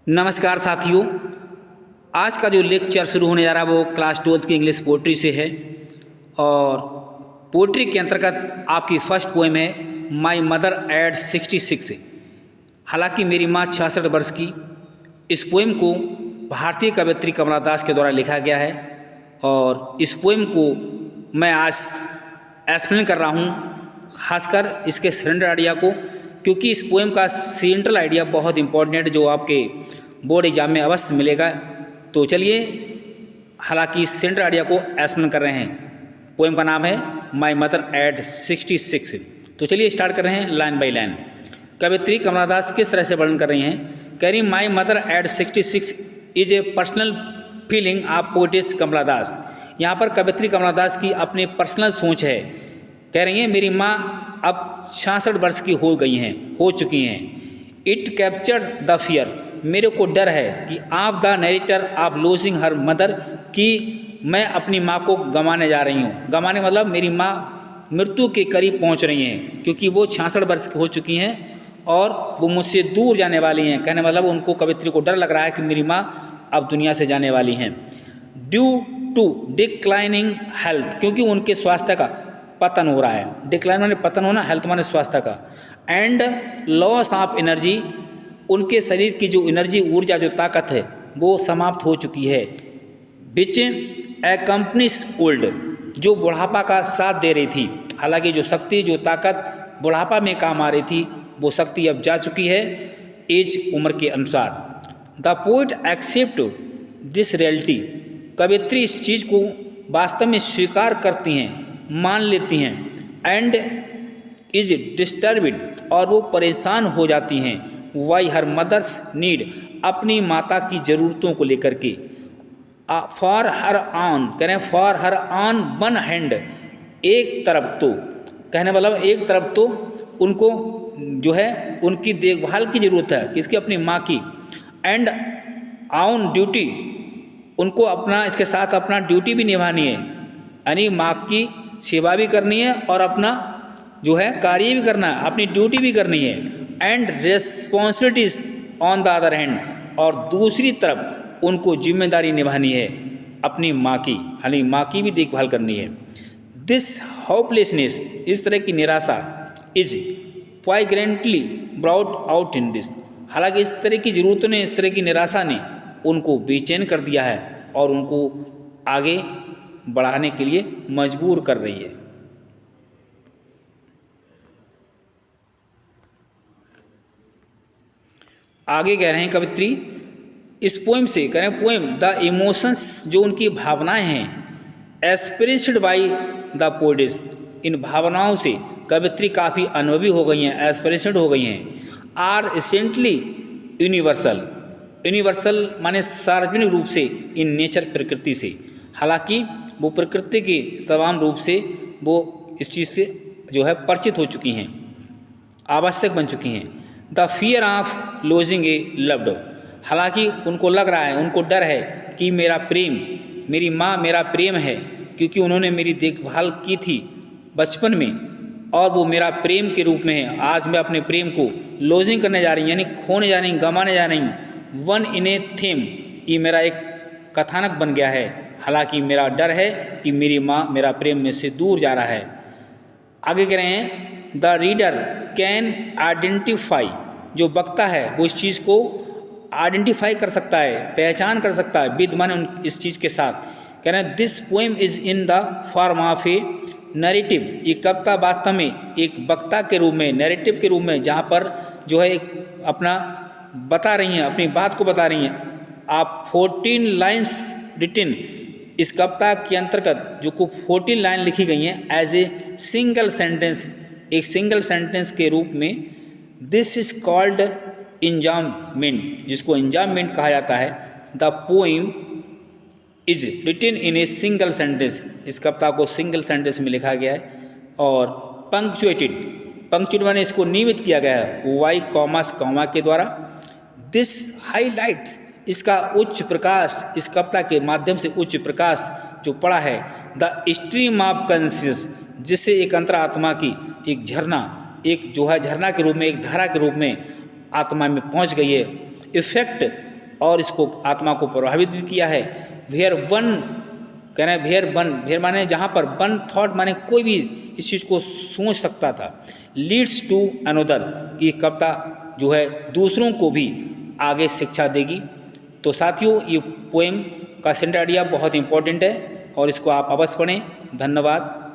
नमस्कार साथियों। आज का जो लेक्चर शुरू होने जा रहा है वो क्लास 12th की इंग्लिश पोइट्री से है और पोइट्री के अंतर्गत आपकी फर्स्ट पोएम है माई मदर एट 66। हालांकि मेरी माँ 66 वर्ष की। इस पोएम को भारतीय कवयित्री कमला दास के द्वारा लिखा गया है और इस पोएम को मैं आज एक्सप्लेन कर रहा हूँ, खासकर इसके सरेंडर आइडिया को, क्योंकि इस पोएम का सेंट्रल आइडिया बहुत इंपॉर्टेंट है जो आपके बोर्ड एग्जाम में अवश्य मिलेगा। तो चलिए, हालांकि इस सेंट्रल आइडिया को एक्सप्लेन कर रहे हैं। पोएम का नाम है माई मदर एट 66। तो चलिए स्टार्ट कर रहे हैं लाइन बाय लाइन। कवयित्री कमला दास किस तरह से वर्णन कर रही हैं? कह रही my mother at 66 is a personal feeling of poetess Kamala Das. यहाँ पर कवयित्री कमला दास की अपनी पर्सनल सोच है। कह रही हैं मेरी माँ अब 66 वर्ष की हो चुकी हैं। इट कैप्चर्ड द फियर, मेरे को डर है कि of the narrator of losing her mother, कि मैं अपनी माँ को गंवाने जा रही हूँ। गंवाने मतलब मेरी माँ मृत्यु के करीब पहुँच रही हैं, क्योंकि वो 66 वर्ष की हो चुकी हैं और वो मुझसे दूर जाने वाली हैं। कहने मतलब उनको, कवयित्री को डर लग रहा है कि मेरी माँ अब दुनिया से जाने वाली हैं। ड्यू टू डिक्लाइनिंग हेल्थ, क्योंकि उनके स्वास्थ्य का पतन हो रहा है। डिक्लाइन माने पतन होना, हेल्थ माने स्वास्थ्य का। एंड लॉस ऑफ एनर्जी, उनके शरीर की जो एनर्जी, ऊर्जा, जो ताकत है वो समाप्त हो चुकी है। विच एकम्पनिस ओल्ड, जो बुढ़ापा का साथ दे रही थी। हालांकि जो शक्ति, जो ताकत बुढ़ापा में काम आ रही थी, वो शक्ति अब जा चुकी है एज, उम्र के अनुसार। The poet accept this reality, कवयित्री इस चीज़ को वास्तव में स्वीकार करती हैं, मान लेती हैं। एंड इज डिस्टर्ब्ड, और वो परेशान हो जाती हैं। वाई हर मदर्स नीड, अपनी माता की ज़रूरतों को लेकर के। फॉर हर ऑन, कह रहे हैं for her on one hand, एक तरफ तो, कहने मतलब एक तरफ तो उनको जो है उनकी देखभाल की ज़रूरत है, किसकी? अपनी माँ की। एंड ऑन ड्यूटी, उनको अपना, इसके साथ अपना ड्यूटी भी निभानी है, यानी माँ की सेवा भी करनी है और अपना जो है कार्य भी करना है, अपनी ड्यूटी भी करनी है। And responsibilities on the other hand, और दूसरी तरफ उनको जिम्मेदारी निभानी है अपनी माँ की, यानी माँ की भी देखभाल करनी है। दिस होपलेसनेस, इस तरह की निराशा, is flagrantly brought out in this, हालांकि इस तरह की ज़रूरतों ने, इस तरह की निराशा ने उनको बेचैन कर दिया है और उनको आगे बढ़ाने के लिए मजबूर कर रही है। आगे कह रहे हैं कवयित्री इस पोएम से, कह रहे हैं पोएम द इमोशंस, जो उनकी भावनाएं हैं, एक्सप्रेस्ड बाय द पोएट्स, इन भावनाओं से कवयित्री काफ़ी अनुभवी हो गई हैं, एक्सप्रेस्ड हो गई हैं। आर रिसेंटली यूनिवर्सल, यूनिवर्सल माने सार्वजनिक रूप से, इन नेचर, प्रकृति से। हालांकि वो प्रकृति के तमाम रूप से वो इस चीज़ से जो है परिचित हो चुकी हैं, आवश्यक बन चुकी हैं। The fear of losing A loved, हालांकि उनको लग रहा है, उनको डर है कि मेरा प्रेम, मेरी माँ मेरा प्रेम है, क्योंकि उन्होंने मेरी देखभाल की थी बचपन में और वो मेरा प्रेम के रूप में है। आज मैं अपने प्रेम को लूजिंग करने जा रही हूँ, यानी खोने जा रही हूँ, गंवाने जा रही हूँ। वन इन ए थीम, ये मेरा एक कथानक बन गया है। हालांकि मेरा डर है कि मेरी माँ मेरा प्रेम में से दूर जा रहा है। आगे कह रहे हैं द रीडर कैन आइडेंटिफाई, जो वक्ता है वो इस चीज़ को आइडेंटिफाई कर सकता है, पहचान कर सकता है, विद माने इस चीज़ के साथ। कह रहे हैं this poem is in the form of A narrative, ये कविता वास्तव में एक वक्ता के रूप में, नरेटिव के रूप में, जहाँ पर जो है अपना बता रही हैं, अपनी बात को बता रही हैं। आप 14 लाइन्स रिटिन, इस कविता के अंतर्गत जो को 14 लाइन लिखी गई हैं एज ए सिंगल सेंटेंस, एक सिंगल सेंटेंस के रूप में। दिस इज कॉल्ड इंजाममेंट, जिसको इंजाममेंट कहा जाता है। The poem is रिटिन in a single sentence, इस कविता को सिंगल सेंटेंस में लिखा गया है और पंक्चुएटेड, पंक्चुएट माने इसको नियमित किया गया है वाई कॉमास, कॉमा के द्वारा। दिस हाईलाइट्स, इसका उच्च प्रकाश, इस कविता के माध्यम से उच्च प्रकाश जो पड़ा है। द स्ट्रीम ऑफ कॉन्शियस, जिससे एक अंतरात्मा की एक झरना, एक जो है झरना के रूप में, एक धारा के रूप में आत्मा में पहुंच गई है। इफेक्ट और इसको आत्मा को प्रभावित भी किया है। वेयर वन कह रहे हैं, वेयर माने जहाँ पर वन थॉट माने कोई भी इस चीज़ को सोच सकता था, लीड्स टू अनदर, ये कविता जो है दूसरों को भी आगे शिक्षा देगी। तो साथियों, ये पोएम का सेंटर आइडिया बहुत इंपॉर्टेंट है और इसको आप अवश्य पढ़ें। धन्यवाद।